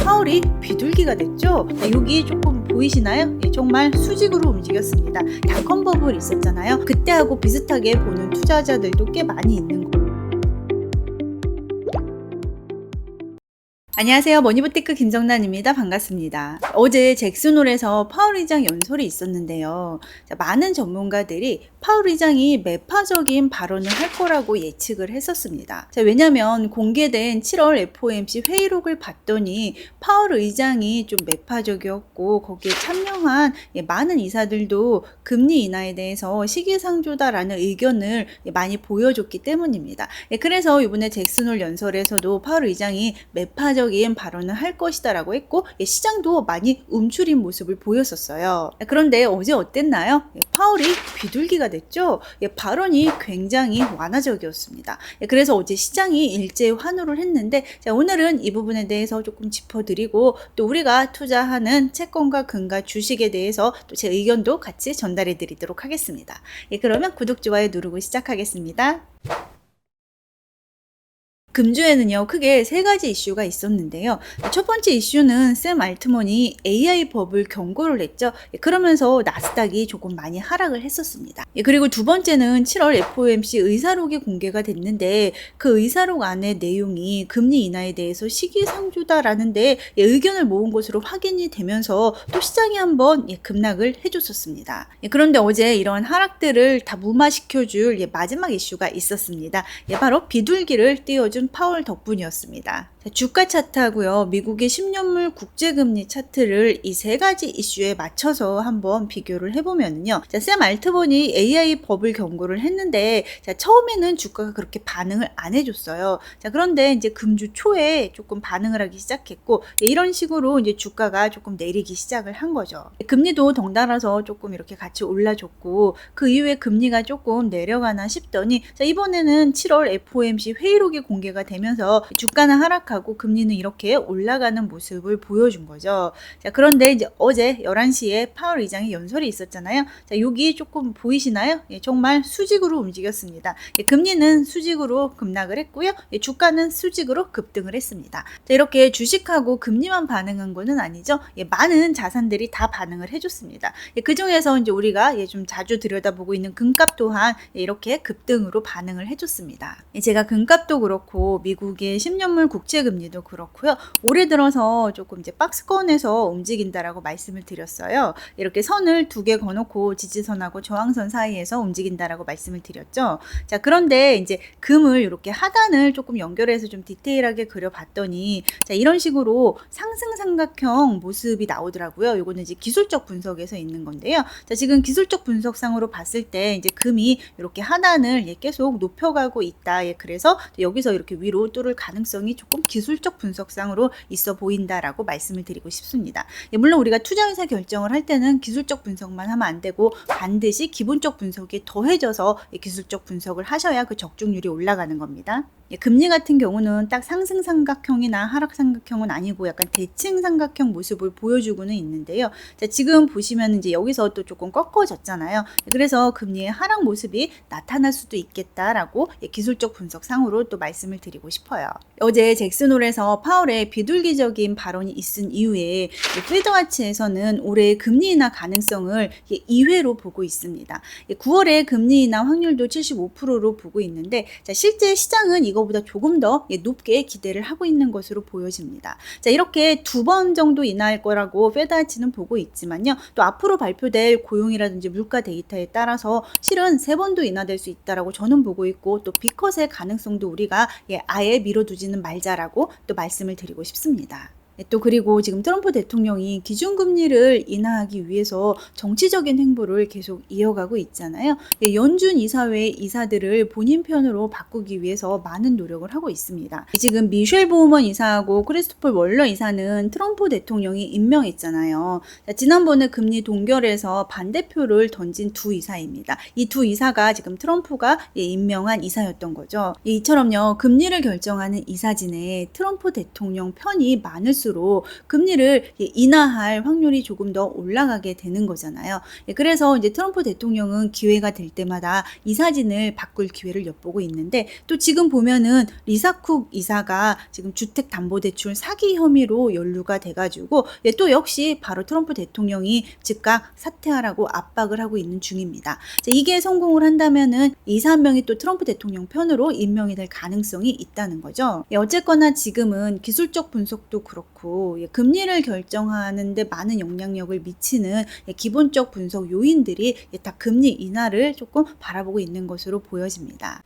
파월이 비둘기가 됐죠. 여기 조금 보이시나요? 정말 수직으로 움직였습니다. 닷컴 버블 있었잖아요. 그때하고 비슷하게 보는 투자자들도 꽤 많이 있는 거예요. 안녕하세요. 머니부티크 김정란입니다. 반갑습니다. 어제 잭슨홀에서 파월 의장 연설이 있었는데요. 많은 전문가들이 파월 의장이 매파적인 발언을 할 거라고 예측을 했었습니다. 왜냐하면 공개된 7월 FOMC 회의록을 봤더니 파월 의장이 좀 매파적이었고 거기에 참여한 많은 이사들도 금리 인하에 대해서 시기상조다라는 의견을 많이 보여줬기 때문입니다. 그래서 이번에 잭슨홀 연설에서도 파월 의장이 매파적 발언을 할 것이다 라고 했고 시장도 많이 움츠린 모습을 보였었어요. 그런데 어제 어땠나요? 파월이 비둘기가 됐죠. 발언이 굉장히 완화적이었습니다. 그래서 어제 시장이 일제히 환호를 했는데 오늘은 이 부분에 대해서 조금 짚어드리고 또 우리가 투자하는 채권과 금과 주식에 대해서 또 제 의견도 같이 전달해 드리도록 하겠습니다. 그러면 구독, 좋아요 누르고 시작하겠습니다. 금주에는요 크게 세 가지 이슈가 있었는데요. 첫 번째 이슈는 샘 알트먼이 AI 버블 경고를 했죠. 그러면서 나스닥이 조금 많이 하락을 했었습니다. 그리고 두 번째는 7월 FOMC 의사록이 공개가 됐는데 그 의사록 안에 내용이 금리 인하에 대해서 시기상조다라는데 의견을 모은 것으로 확인이 되면서 또 시장이 한번 급락을 해줬었습니다. 그런데 어제 이런 하락들을 다 무마시켜줄 마지막 이슈가 있었습니다. 바로 비둘기를 띄워준 파월 덕분이었습니다. 주가 차트하고요, 미국의 10년물 국제금리 차트를 이 세 가지 이슈에 맞춰서 한번 비교를 해보면요. 샘 알트먼이 AI 버블 경고를 했는데, 처음에는 주가가 그렇게 반응을 안 해줬어요. 그런데 이제 금주 초에 조금 반응을 하기 시작했고, 이런 식으로 이제 주가가 조금 내리기 시작을 한 거죠. 금리도 덩달아서 조금 이렇게 같이 올라줬고, 그 이후에 금리가 조금 내려가나 싶더니, 이번에는 7월 FOMC 회의록이 공개가 되면서 주가는 하락하고 금리는 이렇게 올라가는 모습을 보여준 거죠. 그런데 이제 어제 11시에 파월 의장의 연설이 있었잖아요. 여기 조금 보이시나요? 정말 수직으로 움직였습니다. 금리는 수직으로 급락을 했고요. 주가는 수직으로 급등을 했습니다. 이렇게 주식하고 금리만 반응한 거는 아니죠. 많은 자산들이 다 반응을 해줬습니다. 그 중에서 이제 우리가 좀 자주 들여다보고 있는 금값 또한 이렇게 급등으로 반응을 해줬습니다. 제가 금값도 그렇고 미국의 10년물 국채금리도 그렇고요. 올해 들어서 조금 이제 박스권에서 움직인다라고 말씀을 드렸어요. 이렇게 선을 두 개 거놓고 지지선하고 저항선 사이에서 움직인다라고 말씀을 드렸죠. 그런데 이제 금을 이렇게 하단을 조금 연결해서 좀 디테일하게 그려봤더니 이런 식으로 상승 삼각형 모습이 나오더라고요. 이거는 이제 기술적 분석에서 있는 건데요. 지금 기술적 분석상으로 봤을 때 이제 금이 이렇게 하단을 계속 높여가고 있다. 그래서 여기서 이렇게 위로 뚫을 가능성이 조금 기술적 분석상으로 있어 보인다라고 말씀을 드리고 싶습니다. 물론 우리가 투자 의사 결정을 할 때는 기술적 분석만 하면 안 되고 반드시 기본적 분석이 더해져서 기술적 분석을 하셔야 그 적중률이 올라가는 겁니다. 금리 같은 경우는 딱 상승 삼각형이나 하락 삼각형은 아니고 약간 대칭 삼각형 모습을 보여주고는 있는데요. 지금 보시면 이제 여기서 또 조금 꺾어졌잖아요. 그래서 금리의 하락 모습이 나타날 수도 있겠다라고 기술적 분석상으로 또 말씀을 드리고 싶어요. 어제 잭슨홀에서 파월의 비둘기적인 발언이 있은 이후에 패드와치에서는 올해 금리 인하 가능성을 2회로 보고 있습니다. 9월에 금리 인하 확률도 75%로 보고 있는데 실제 시장은 이거보다 조금 더 높게 기대를 하고 있는 것으로 보여집니다. 이렇게 두 번 정도 인하할 거라고 패드와치는 보고 있지만요. 또 앞으로 발표될 고용이라든지 물가 데이터에 따라서 실은 3번도 인하될 수 있다라고 저는 보고 있고 또 B컷의 가능성도 우리가 아예 미뤄두지는 말자라고 또 말씀을 드리고 싶습니다. 또 그리고 지금 트럼프 대통령이 기준금리를 인하하기 위해서 정치적인 행보를 계속 이어가고 있잖아요. 연준 이사회 이사들을 본인 편으로 바꾸기 위해서 많은 노력을 하고 있습니다. 지금 미셸 보우먼 이사하고 크리스토퍼 월러 이사는 트럼프 대통령이 임명했잖아요. 지난번에 금리 동결에서 반대표를 던진 두 이사입니다. 이 두 이사가 지금 트럼프가 임명한 이사였던 거죠. 이처럼요, 금리를 결정하는 이사진에 트럼프 대통령 편이 많을수록 갈수록 금리를 인하할 확률이 조금 더 올라가게 되는 거잖아요. 그래서 이제 트럼프 대통령은 기회가 될 때마다 이 사진을 바꿀 기회를 엿보고 있는데, 또 지금 보면은 리사 쿡 이사가 지금 주택담보대출 사기 혐의로 연루가 돼가지고 또 역시 바로 트럼프 대통령이 즉각 사퇴하라고 압박을 하고 있는 중입니다. 이게 성공을 한다면은 이사 한 명이 또 트럼프 대통령 편으로 임명이 될 가능성이 있다는 거죠. 어쨌거나 지금은 기술적 분석도 그렇고 금리를 결정하는데 많은 영향력을 미치는 기본적 분석 요인들이 다 금리 인하를 조금 바라보고 있는 것으로 보여집니다.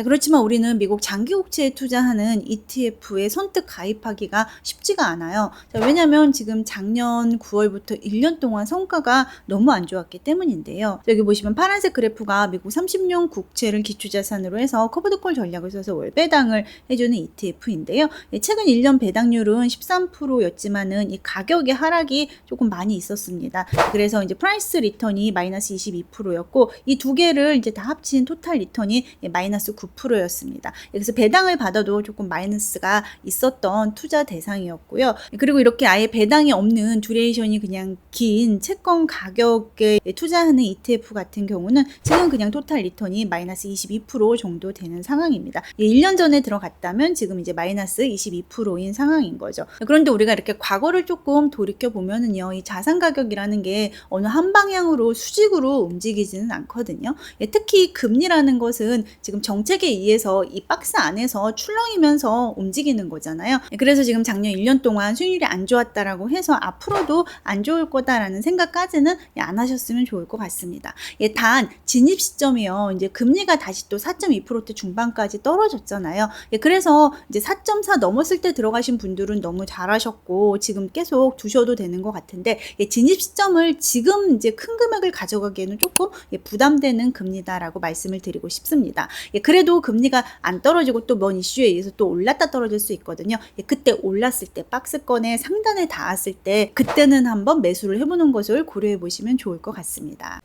그렇지만 우리는 미국 장기국채에 투자하는 ETF에 선뜻 가입하기가 쉽지가 않아요. 왜냐하면 지금 작년 9월부터 1년 동안 성과가 너무 안 좋았기 때문인데요. 여기 보시면 파란색 그래프가 미국 30년 국채를 기초자산으로 해서 커버드콜 전략을 써서 월 배당을 해주는 ETF인데요. 최근 1년 배당률은 13%였지만은 이 가격의 하락이 조금 많이 있었습니다. 그래서 이제 프라이스 리턴이 마이너스 22%였고 이 두 개를 이제 다 합친 토탈 리턴이 마이너스 9%였습니다. 그래서 배당을 받아도 조금 마이너스가 있었던 투자 대상이었고요. 그리고 이렇게 아예 배당이 없는 듀레이션이 그냥 긴 채권 가격에 투자하는 ETF 같은 경우는 지금 그냥 토탈 리턴이 마이너스 22% 정도 되는 상황입니다. 1년 전에 들어갔다면 지금 이제 마이너스 22%인 상황인 거죠. 그런데 우리가 이렇게 과거를 조금 돌이켜 보면은요, 이 자산 가격이라는 게 어느 한 방향으로 수직으로 움직이지는 않거든요. 특히 금리라는 것은 지금 정책에 의해서 이 박스 안에서 출렁이면서 움직이는 거잖아요. 그래서 지금 작년 1년 동안 수익률이 안 좋았다라고 해서 앞으로도 안 좋을 거다라는 생각까지는 안 하셨으면 좋을 것 같습니다. 단 진입 시점이요, 이제 금리가 다시 또 4.2%대 중반까지 떨어졌잖아요. 그래서 이제 4.4 넘었을 때 들어가신 분들은 너무 잘하셨고 지금 계속 두셔도 되는 것 같은데, 진입 시점을 지금 이제 큰 금액을 가져가기에는 조금 부담되는 금리다라고 말씀을 드리고 싶습니다. 그래도 금리가 안 떨어지고 또 뭔 이슈에 의해서 또 올랐다 떨어질 수 있거든요. 그때 올랐을 때 박스권의 상단에 닿았을 때 그때는 한번 매수를 해보는 것을 고려해 보시면 좋을 것 같습니다.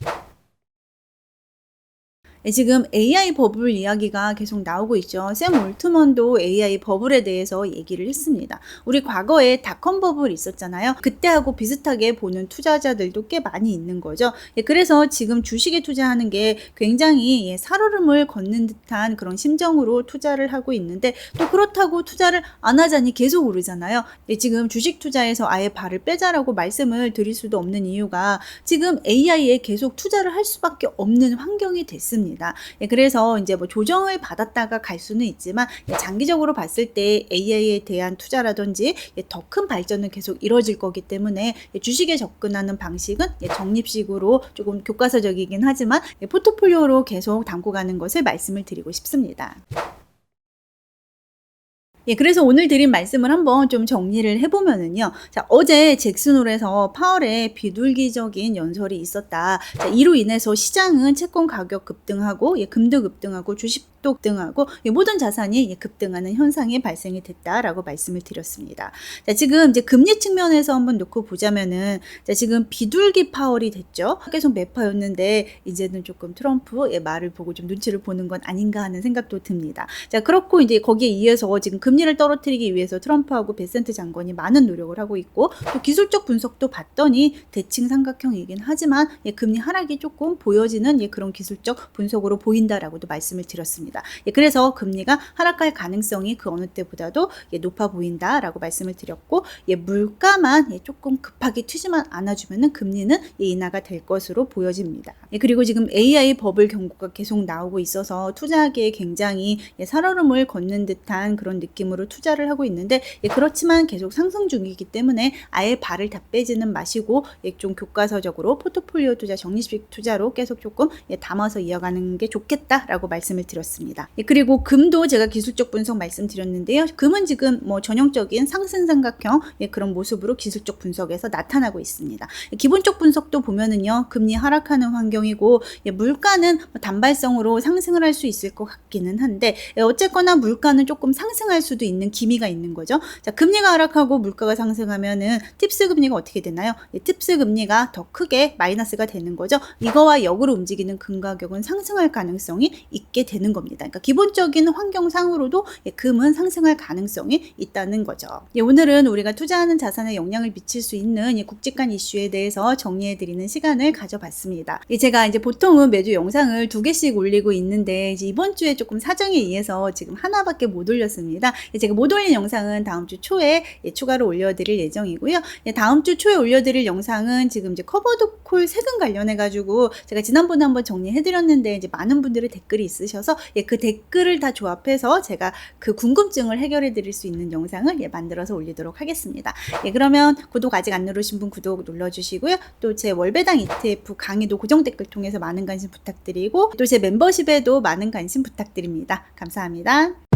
지금 AI 버블 이야기가 계속 나오고 있죠. 샘 올트먼도 AI 버블에 대해서 얘기를 했습니다. 우리 과거에 닷컴 버블 있었잖아요. 그때하고 비슷하게 보는 투자자들도 꽤 많이 있는 거죠. 그래서 지금 주식에 투자하는 게 굉장히 살얼음을 걷는 듯한 그런 심정으로 투자를 하고 있는데, 또 그렇다고 투자를 안 하자니 계속 오르잖아요. 지금 주식 투자에서 아예 발을 빼자라고 말씀을 드릴 수도 없는 이유가 지금 AI에 계속 투자를 할 수밖에 없는 환경이 됐습니다. 그래서 이제 뭐 조정을 받았다가 갈 수는 있지만 장기적으로 봤을 때 AI에 대한 투자라든지 더 큰 발전은 계속 이뤄질 거기 때문에 주식에 접근하는 방식은 적립식으로 조금 교과서적이긴 하지만 포트폴리오로 계속 담고 가는 것을 말씀을 드리고 싶습니다. 그래서 오늘 드린 말씀을 한번 좀 정리를 해보면은요. 자, 어제 잭슨홀에서 파월의 비둘기적인 연설이 있었다. 자, 이로 인해서 시장은 채권 가격 급등하고 금도 급등하고 주식도 급등하고 모든 자산이 급등하는 현상이 발생이 됐다라고 말씀을 드렸습니다. 자, 지금 이제 금리 측면에서 한번 놓고 보자면은, 자, 지금 비둘기 파월이 됐죠. 계속 매파였는데 이제는 조금 트럼프의 말을 보고 좀 눈치를 보는 건 아닌가 하는 생각도 듭니다. 자, 그렇고 이제 거기에 의해서 지금 금리를 떨어뜨리기 위해서 트럼프하고 베센트 장관이 많은 노력을 하고 있고, 또 기술적 분석도 봤더니 대칭 삼각형이긴 하지만 금리 하락이 조금 보여지는 그런 기술적 분석으로 보인다라고도 말씀을 드렸습니다. 그래서 금리가 하락할 가능성이 그 어느 때보다도 높아 보인다라고 말씀을 드렸고, 물가만 조금 급하게 튀지만 않아주면은 금리는 인하가 될 것으로 보여집니다. 그리고 지금 AI 버블 경고가 계속 나오고 있어서 투자하기에 굉장히 살얼음을 걷는 듯한 그런 느낌으로 투자를 하고 있는데, 그렇지만 계속 상승 중이기 때문에 아예 발을 다 빼지는 마시고 좀 교과서적으로 포트폴리오 투자, 적립식 투자로 계속 조금 담아서 이어가는 게 좋겠다라고 말씀을 드렸습니다. 그리고 금도 제가 기술적 분석 말씀드렸는데요. 금은 지금 뭐 전형적인 상승 삼각형 그런 모습으로 기술적 분석에서 나타나고 있습니다. 기본적 분석도 보면은요, 금리 하락하는 환경이고 물가는 단발성으로 상승을 할 수 있을 것 같기는 한데, 어쨌거나 물가는 조금 상승할 수도 있는 기미가 있는 거죠. 자, 금리가 하락하고 물가가 상승하면은 팁스 금리가 어떻게 되나요? 팁스 금리가 더 크게 마이너스가 되는 거죠. 이거와 역으로 움직이는 금 가격은 상승할 가능성이 있게 되는 겁니다. 겁니다. 그러니까 기본적인 환경상으로도 금은 상승할 가능성이 있다는 거죠. 오늘은 우리가 투자하는 자산에 영향을 미칠 수 있는 굵직한 이슈에 대해서 정리해드리는 시간을 가져봤습니다. 제가 이제 보통은 매주 영상을 2개씩 올리고 있는데 이제 이번 주에 조금 사정에 의해서 지금 하나밖에 못 올렸습니다. 제가 못 올린 영상은 다음 주 초에 추가로 올려드릴 예정이고요. 다음 주 초에 올려드릴 영상은 지금 이제 커버드 콜 세금 관련해가지고 제가 지난번에 한번 정리해드렸는데 이제 많은 분들의 댓글이 있으셔서 그 댓글을 다 조합해서 제가 그 궁금증을 해결해드릴 수 있는 영상을 만들어서 올리도록 하겠습니다. 그러면 구독 아직 안 누르신 분 구독 눌러주시고요. 또 제 월배당 ETF 강의도 고정 댓글 통해서 많은 관심 부탁드리고 또 제 멤버십에도 많은 관심 부탁드립니다. 감사합니다.